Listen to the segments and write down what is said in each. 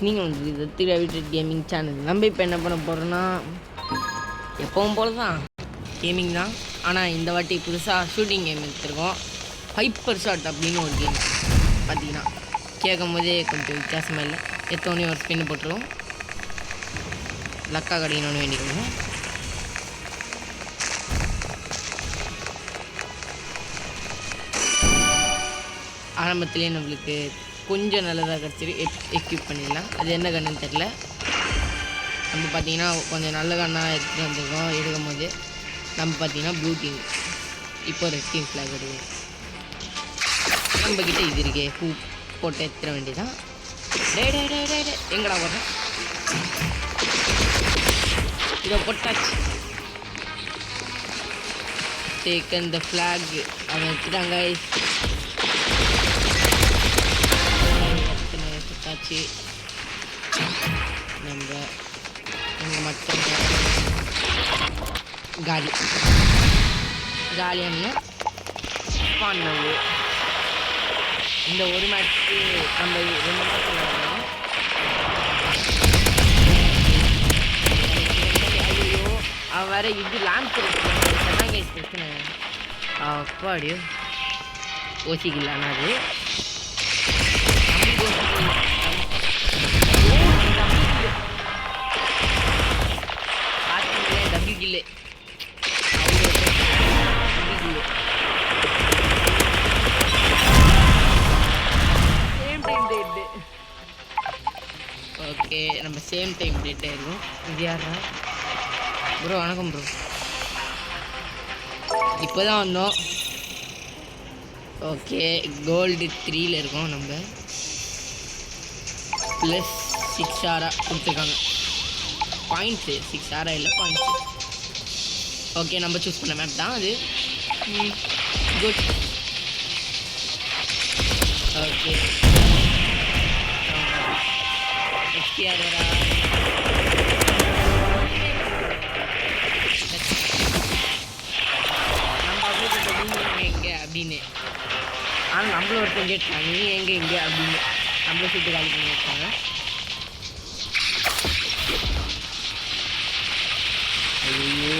நீங்கள் வந்து திராவிடட் gaming channel நம்ம இப்போ என்ன பண்ண போகிறோன்னா எப்பவும் போல தான் கேமிங் தான். ஆனால் இந்த வாட்டி புதுசாக ஷூட்டிங் கேம் எடுத்துருக்கோம். ஹைப்பர் ஷாட் அப்படின்னு ஒரு கேம். பார்த்தீங்கன்னா கேட்கும் போதே கொஞ்சம் வித்தியாசமாக இல்லை. எத்தோடனே ஒரு ஸ்பின்னு போட்டுருவோம். லக்கா கடையினோன்னு வேண்டிக்கணும். ஆரம்பத்துலேயே நம்மளுக்கு கொஞ்சம் நல்லதாக கிடச்சிரு எக்யூப் பண்ணிடலாம். அது என்ன கண்ணுன்னு தெரில. நம்ம பார்த்திங்கன்னா கொஞ்சம் நல்ல கண்ணாக எடுத்துகிட்டு வந்துருக்கோம். எடுக்கும் போது நம்ம பார்த்திங்கன்னா ப்ளூ டீம், இப்போ ரெட் டீம் ஃப்ளாக் எடுக்கணும். நம்மக்கிட்ட இது இருக்கே, பூ போட்டு எடுத்துட வேண்டியதான். டே டே டே டே டே எங்கடா போடுறேன், இதை போட்டாச்சு. டேக்கன் த ஃப்ளாக் அதை வச்சுட்டாங்க. ஆச்சு நம்ம எங்கள் மட்டும் காலியான பண்ணது. இந்த ஒரு மேட்ச்சு நம்ம 2 மேட்ச் விளையாடுறோம். ஐயோ அவன் வேற இது லேம்ப் சொன்னாங்க பிரச்சனை. அப்பாடியோ ஓசிக்கலான்னா அது டபுள் கில்லு. ஓகே நம்ம சேம் டைம் டேட் ஆயிருக்கும். இது யாரா ப்ரோ? வணக்கம் ப்ரோ. இப்போ தான் வந்தோம். ஓகே கோல்டு 3ல் இருக்கோம். நம்ம +6 ஸ்டாராக கொடுத்துருக்காங்க. பாயிண்ட்ஸு 6 ஸ்டாராக இல்லை, பாயிண்ட்ஸு. ஓகே நம்ம சூஸ் பண்ண மேப் தான் அது. குட். ஓகே எஸ்டிஆர் வரா. நம்ம அப்படியே நீங்கள் எங்கே அப்படின்னு, ஆனால் நம்மளும் ஒருத்தன் கேட்டாங்க நீ எங்கே இங்கே அப்படின்னு. நம்மளை சுட்டு காலி பண்ணி வச்சாங்க. ஐயோ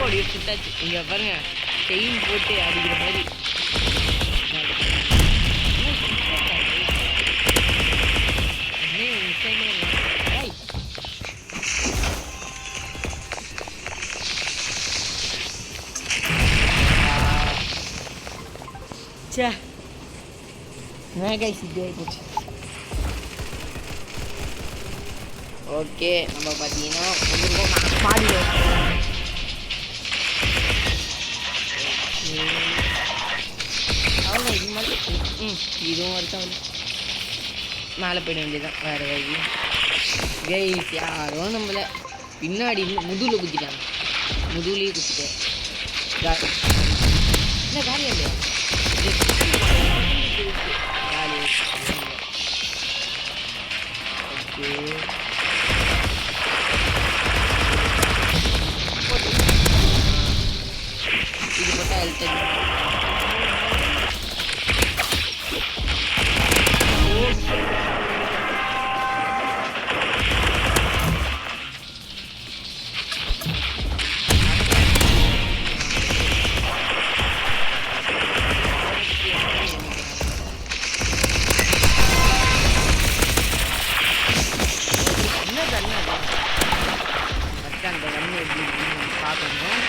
அப்படி சுட்டாச்சு. இங்கே பாருங்க செயின் போட்டு அடிக்கிற மாதிரி. சே கைஸ் இப்படி ஆகிப்போச்சு. ஓகே நம்ம பார்த்தீங்கன்னா மாடியில் அவ்வளோ இது மாதிரி இதுவும் வருஷம் மேலே போயிட வேண்டியதான். வேறு வழி கைஸ். யாரோ நம்மளை பின்னாடி முதுகில் குத்திட்டாங்க. முதுகுலேயே குத்திட்டேன். என்ன காலியாக இல்லையா? ஓகே இது போட்டால் ஹெல்த் அந்த கண்ணு எப்படி பார்க்கணும்.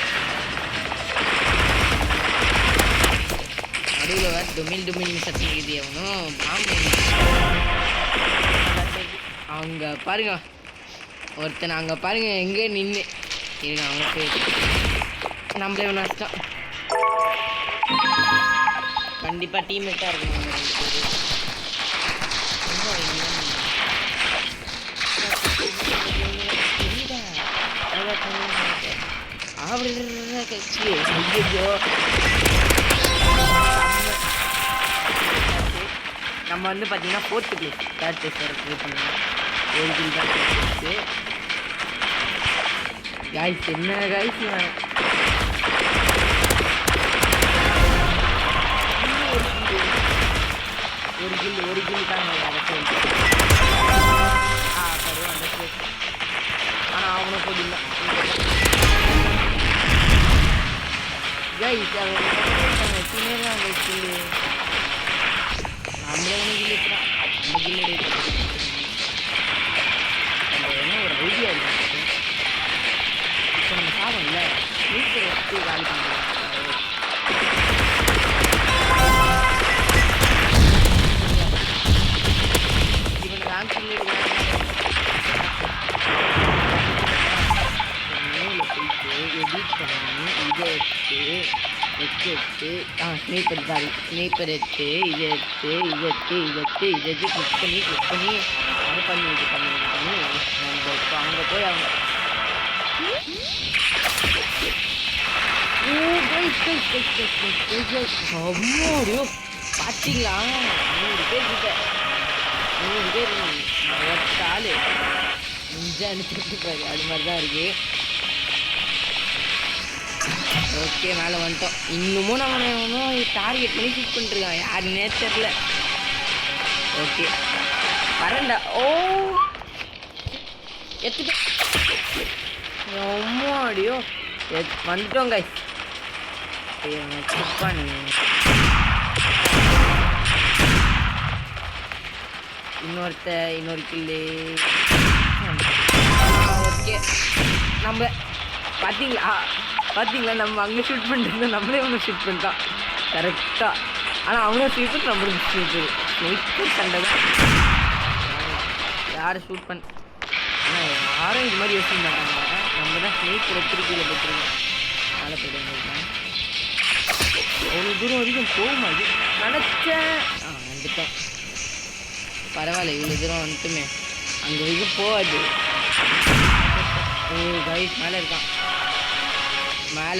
நடுவில் வேறு டுமில் சத்தம் இருக்குது. எவனும் பாம்பு அவங்க பாருங்க, ஒருத்தனை அங்கே பாருங்க எங்கே நின்று இருங்க. அவங்க போய் நம்மளே நஷ்டம். கண்டிப்பாக டீம்மேட்டாக இருக்கணும். நம்ம வந்து பார்த்தீங்கன்னா 4th place 3rd place வர ட்ரை பண்ணுவோம். ஒரு கில் தான் காய்ஸ். என்ன காய்ஸ் ஒரு கில் தாங்க அதை போயிட்டு கரு அந்த ஆனால் அவனை போதில்லை கைஸ் பின்னாடி அந்த கில்லு நம்மளே ஒன்று கில்லு இருக்கிறான் அந்த கில்லு என்ன ஒரு ஐடியா இருக்கு இப்போ நம்ம சாதம்ல வீட்டில் வச்சு காலி பண்ணுறோம் இவன் ரேங்க் மேலே போயிட்டு எடிட் பண்ணி இதை எடுத்து ஸ்னேப்பர் சாரி ஸ்னேப்பர் எடுத்து இதை எடுத்து கிளிக் பண்ணி அது பண்ணி நம்ம இப்போ அங்கே போய் அவங்க அம்மாடியோ பார்த்தீங்களா 100 பேர் கிட்ட 100 பேர் ஆள் முடிஞ்சா அனுப்பிட்டு அது மாதிரி தான் இருக்கு ஓகே மேலே வந்துட்டோம் இன்னமும் நம்ம டார்கெட் பண்ணி ஷூட் பண்ணிட்டுருக்கான் யாருன்னே தெரில ஓகே வரண்டா ஓ எத்துட்டு அம்மாடியோ வந்துட்டோம் கைஸ் செக் பண்ணு இன்னொரு கில்லு ஓகே நம்ம பார்த்தீங்களா நம்ம அங்கே ஷூட் பண்ணிட்டு நம்மளே ஒன்று ஷூட் பண்ணிட்டான் கரெக்டாக ஆனால் அவனே ஷூட் நம்மளுக்கு ஷூட்டு சண்டை தான் யாரை ஷூட் பண்ண ஆனால் யாரும் இது மாதிரி யோசிக்க மாட்டாங்க நம்ம தான் ஸ்னேப்பர் எடுத்துருக்கீங்க போட்டுருக்கோம் மேலே போய்ட்டு அவ்வளோ தூரம் வரைக்கும் போகுமா இது நினச்சேன் வந்துட்டேன் பரவாயில்ல இவ்வளோ தூரம் வந்துட்டுமே அங்கே வரைக்கும் போகாது ஓ கைஸ் மேலே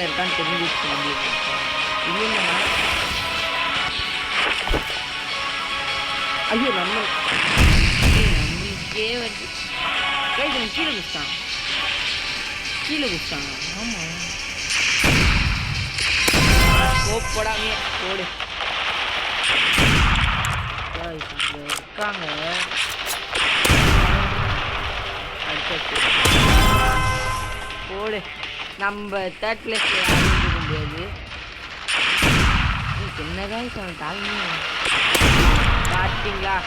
இருக்கான்னு தெரிஞ்சிச்சு நம்மளுக்கு இல்லைன்னா ஐயோ நம்மளுக்கே வருது கைஸ் கீழே குடிச்சிட்டாங்க ஆமாம் போடாமே போடு இருக்காங்க அடுத்து போடு நம்ம தேர்ட் பிளேஸ் ஆரம்பிக்க முடியாது என்னதான் சொன்ன தாழ்மை பார்த்தீங்களா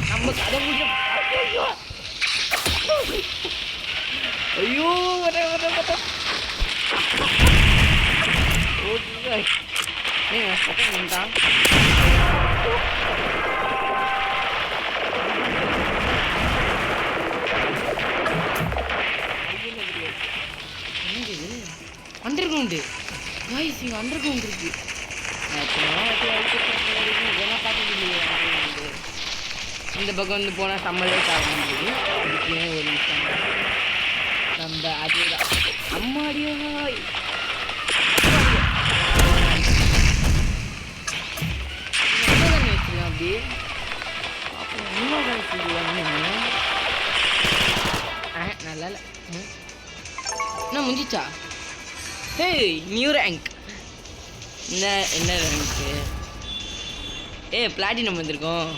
நம்ம கதை ஐயோ வேண்டாம் அண்டர் கிரவுண்டு காய்ஸ் இங்கே அண்டர் கிரவுண்ட் இருக்கு இந்த பக்கம் வந்து போனால் சம்மளே சாப்பிடுது ஒரு நிமிஷம் நம்ம அதுதான் அம்மாடியோ வச்சுருக்கேன் அப்படி அப்புறம் இன்னும் நல்லா இல்லை என்ன முடிஞ்சிச்சா ஹே நியூ ரேங்க் என்ன ரேங்க்கு பிளாட்டினம் வந்திருக்கோம்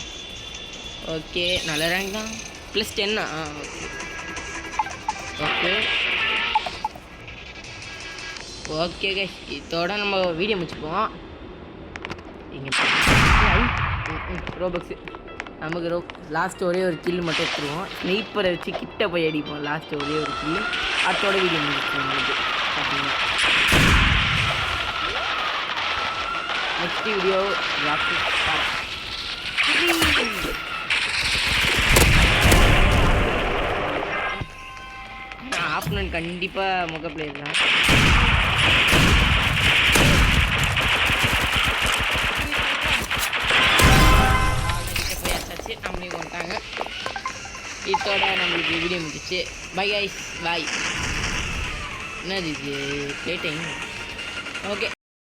ஓகே நல்ல ரேங்க் தான் +10 ஓகே ஓகே கைஸ் இதோட நம்ம வீடியோ முடிச்சுப்போம் இங்கே ரோபக்ஸு நமக்கு லாஸ்ட் ஒரே ஒரு கில் மட்டும் எடுத்துருவோம் ஸ்னைப்பரை வச்சு கிட்ட போய் அடிப்போம் லாஸ்ட் ஒரே ஒரு கில் அதோட வீடியோ முடிச்சுப்போம் உங்களுக்கு பார்த்தீங்கன்னா நெக்ஸ்ட் வீடியோ ஆஃப்டர்நூன் கண்டிப்பாக முக பிளேயர் தான் போயாச்சு நம்மளே வந்துட்டாங்க இதோட நம்மளுக்கு வீடியோ முடிச்சு பை கைஸ் பாய் என்னது இது ப்ளே டைம் ஓகே